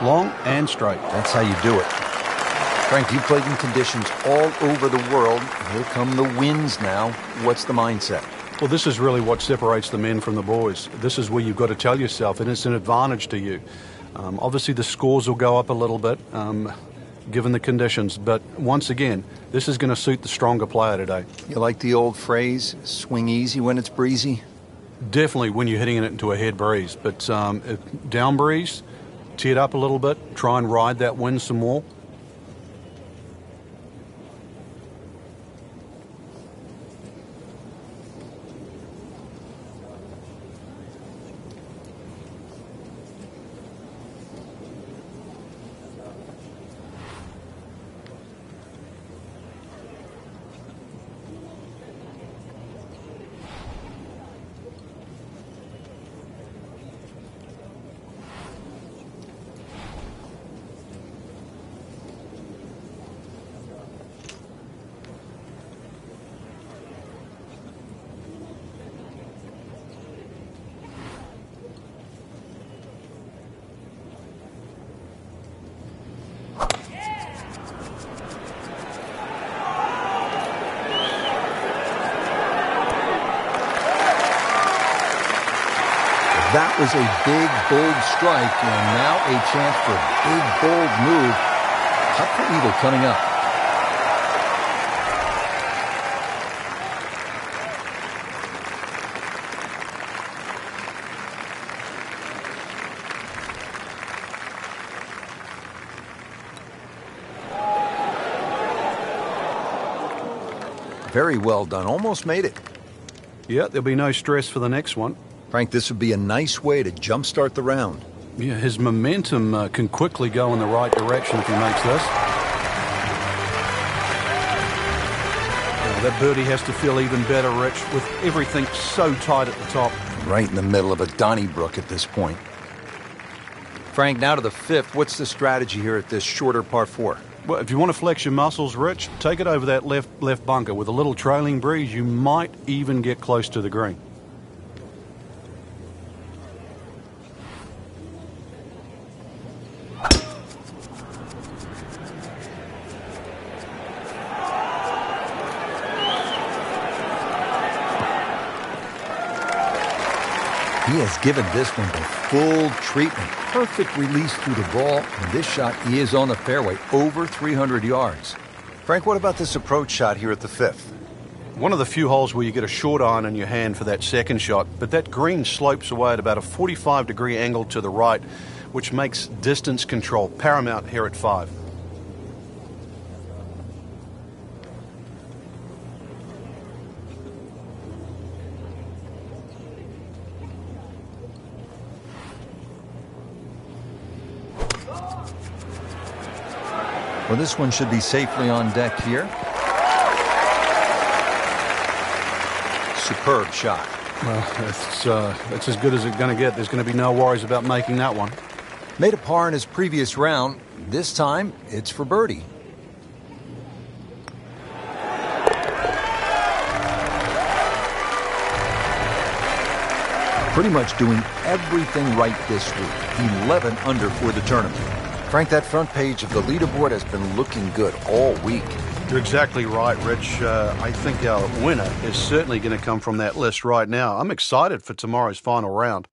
long and straight. That's how you do it. Frank, you played in conditions all over the world. Here come the winds now. What's the mindset? Well, this is really what separates the men from the boys. This is where you've got to tell yourself, and it's an advantage to you. Obviously, the scores will go up a little bit, given the conditions. But once again, this is going to suit the stronger player today. You like the old phrase, swing easy when it's breezy? Definitely when you're hitting it into a head breeze. But if down breeze, tee it up a little bit, try and ride that wind some more. That was a big, bold strike, and now a chance for a big, bold move. Putt for eagle coming up. Very well done. Almost made it. Yeah, there'll be no stress for the next one. Frank, this would be a nice way to jumpstart the round. Yeah, his momentum can quickly go in the right direction if he makes this. That birdie has to feel even better, Rich, with everything so tight at the top. Right in the middle of a Donnybrook at this point. Frank, now to the fifth. What's the strategy here at this shorter par 4? Well, if you want to flex your muscles, Rich, take it over that left bunker. With a little trailing breeze, you might even get close to the green. He has given this one the full treatment. Perfect release through the ball. And this shot is on the fairway, over 300 yards. Frank, what about this approach shot here at the fifth? One of the few holes where you get a short iron in your hand for that second shot, but that green slopes away at about a 45-degree angle to the right, which makes distance control paramount here at 5. Well, this one should be safely on deck here. Superb shot. Well, it's as good as it's going to get. There's going to be no worries about making that one. Made a par in his previous round. This time, it's for birdie. Pretty much doing everything right this week. 11 under for the tournament. Frank, that front page of the leaderboard has been looking good all week. You're exactly right, Rich. I think our winner is certainly going to come from that list right now. I'm excited for tomorrow's final round.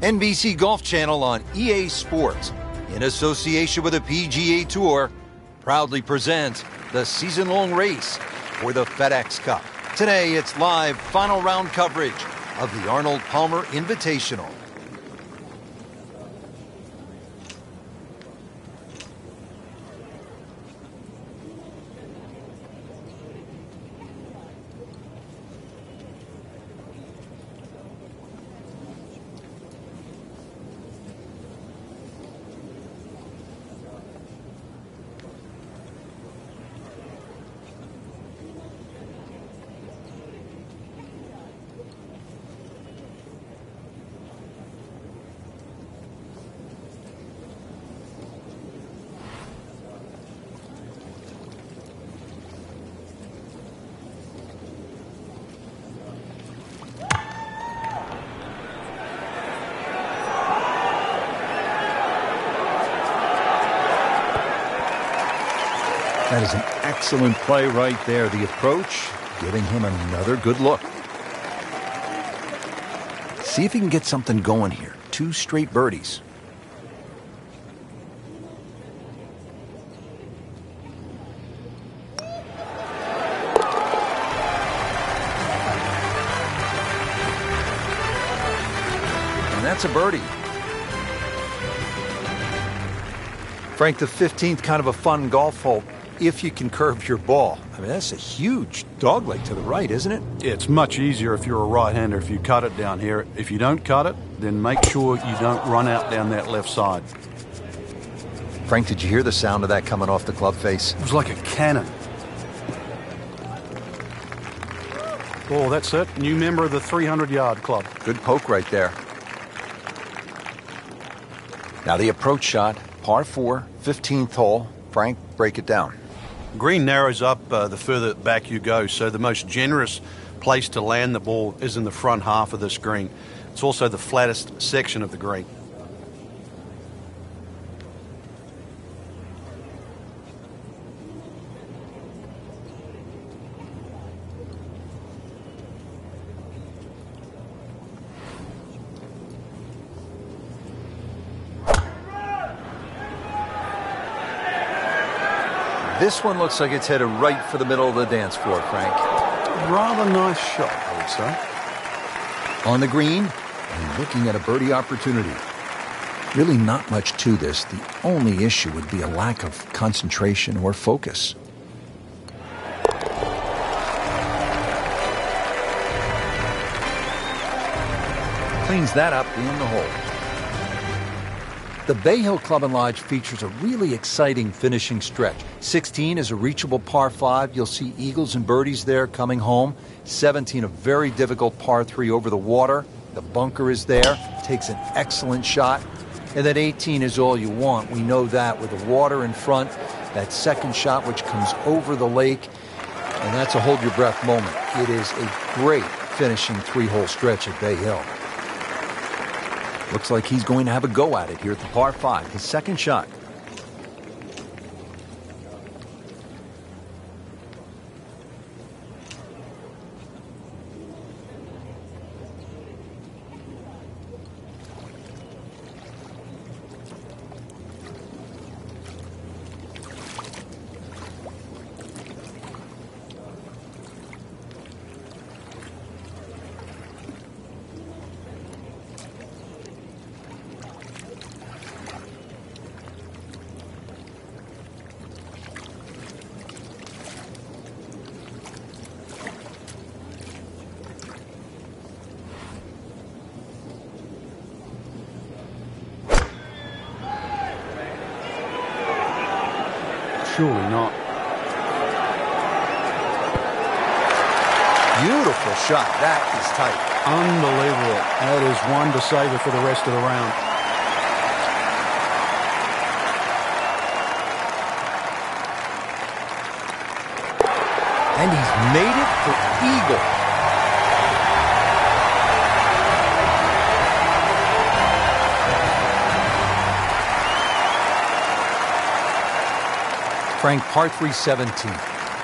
NBC Golf Channel on EA Sports, in association with the PGA Tour, proudly presents the season-long race for the FedEx Cup. Today, it's live final round coverage of the Arnold Palmer Invitational. That is an excellent play right there. The approach, giving him another good look. See if he can get something going here. 2 straight birdies. And that's a birdie. Frank, the 15th, kind of a fun golf hole if you can curve your ball. I mean, that's a huge dogleg to the right, isn't it? It's much easier if you're a right-hander if you cut it down here. If you don't cut it, then make sure you don't run out down that left side. Frank, did you hear the sound of that coming off the club face? It was like a cannon. Oh, that's it. New member of the 300-yard club. Good poke right there. Now the approach shot, par 4, 15th hole. Frank, break it down. Green narrows up the further back you go, so the most generous place to land the ball is in the front half of this green. It's also the flattest section of the green. This one looks like it's headed right for the middle of the dance floor, Frank. Rather nice shot, I would say. On the green, and looking at a birdie opportunity. Really not much to this. The only issue would be a lack of concentration or focus. Cleans that up in the hole. The Bay Hill Club and Lodge features a really exciting finishing stretch. 16 is a reachable par 5. You'll see eagles and birdies there coming home. 17, a very difficult par 3 over the water. The bunker is there. Takes an excellent shot. And then 18 is all you want. We know that with the water in front. That second shot which comes over the lake. And that's a hold your breath moment. It is a great finishing 3-hole stretch at Bay Hill. Looks like he's going to have a go at it here at the par 5, his second shot. Surely not. Beautiful shot. That is tight. Unbelievable. That is one to savor for the rest of the round. And he's made it for eagle. Frank, par 3, 17.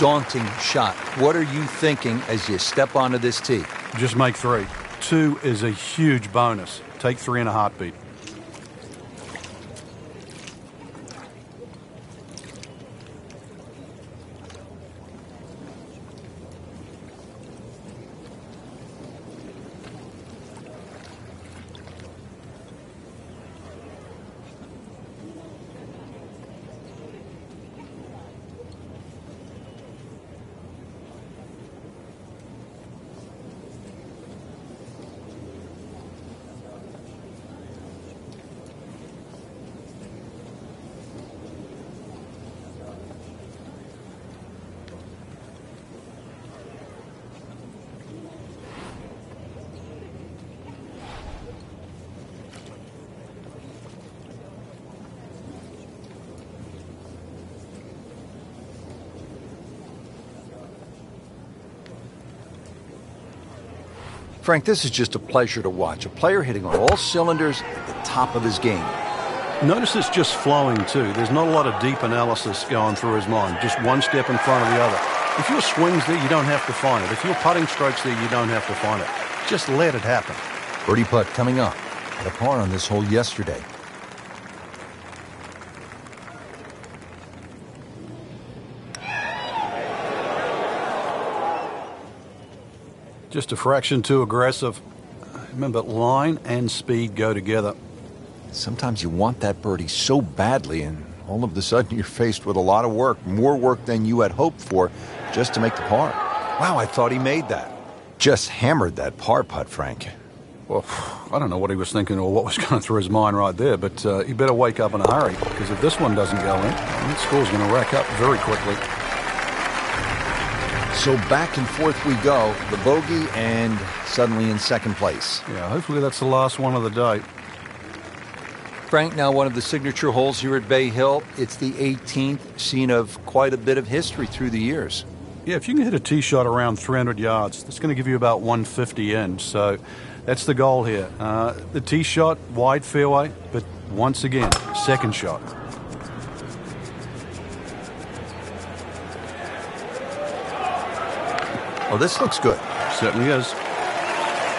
Daunting shot. What are you thinking as you step onto this tee? Just make 3. 2 is a huge bonus. Take 3 in a heartbeat. Frank, this is just a pleasure to watch. A player hitting on all cylinders at the top of his game. Notice it's just flowing too. There's not a lot of deep analysis going through his mind. Just one step in front of the other. If your swing's there, you don't have to find it. If your putting stroke's there, you don't have to find it. Just let it happen. Birdie putt coming up. Had a par on this hole yesterday. Just a fraction too aggressive. Remember, line and speed go together. Sometimes you want that birdie so badly, and all of a sudden you're faced with a lot of work, more work than you had hoped for, just to make the par. Wow, I thought he made that. Just hammered that par putt, Frank. Well, I don't know what he was thinking or what was going through his mind right there, but he better wake up in a hurry, because if this one doesn't go in, the score's going to rack up very quickly. So back and forth we go, the bogey, and suddenly in second place. Yeah, hopefully that's the last one of the day. Frank, now one of the signature holes here at Bay Hill. It's the 18th, scene of quite a bit of history through the years. Yeah, if you can hit a tee shot around 300 yards, that's going to give you about 150 in. So that's the goal here. The tee shot, wide fairway, but once again, second shot. Oh, this looks good. Certainly is.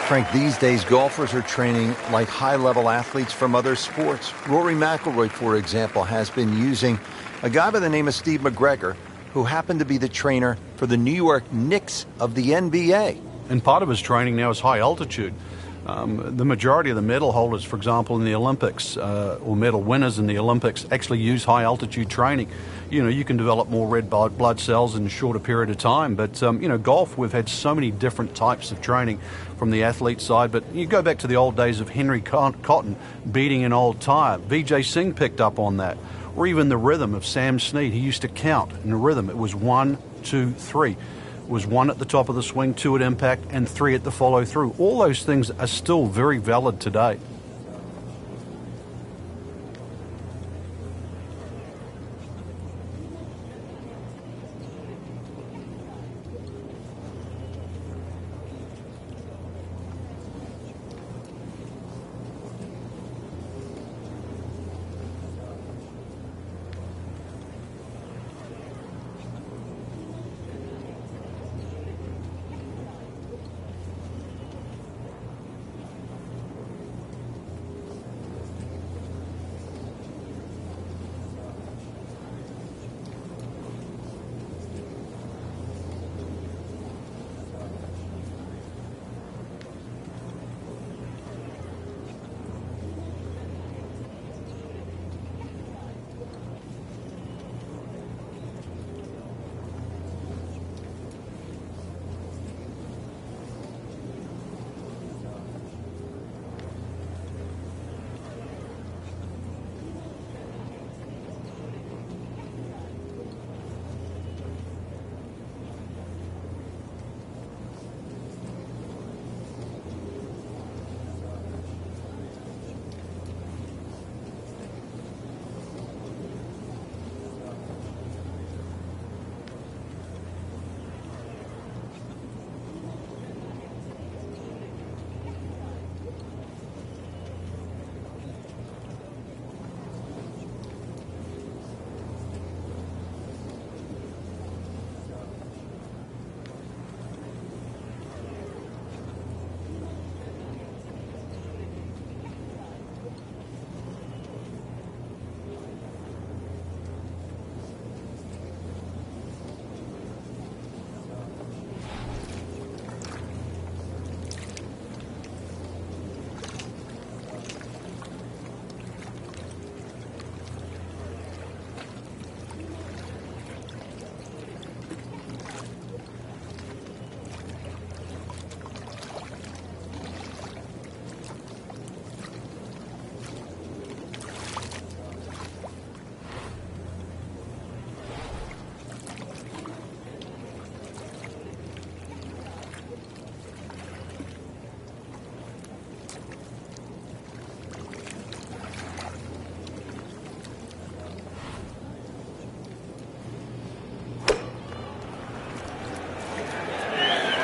Frank, these days golfers are training like high-level athletes from other sports. Rory McIlroy, for example, has been using a guy by the name of Steve McGregor, who happened to be the trainer for the New York Knicks of the NBA. And part of his training now is high altitude. The majority of the medal holders, for example, in the Olympics, or medal winners in the Olympics, actually use high altitude training. You know, you can develop more red blood cells in a shorter period of time. But, golf, we've had so many different types of training from the athlete side. But you go back to the old days of Henry Cotton beating an old tire. Vijay Singh picked up on that. Or even the rhythm of Sam Snead. He used to count in the rhythm. It was 1, 2, 3. It was 1 at the top of the swing, 2 at impact, and 3 at the follow through. All those things are still very valid today.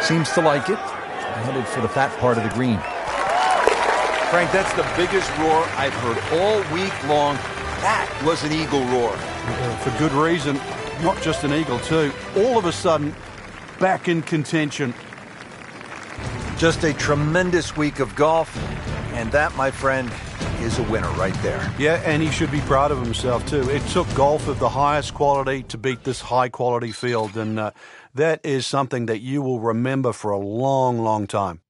Seems to like it. Headed for the fat part of the green. Frank, that's the biggest roar I've heard all week long. That was an eagle roar. For good reason, not just an eagle too. All of a sudden, back in contention. Just a tremendous week of golf, and that, my friend, is a winner right there. Yeah, and he should be proud of himself too. It took golf of the highest quality to beat this high-quality field, and that is something that you will remember for a long, long time.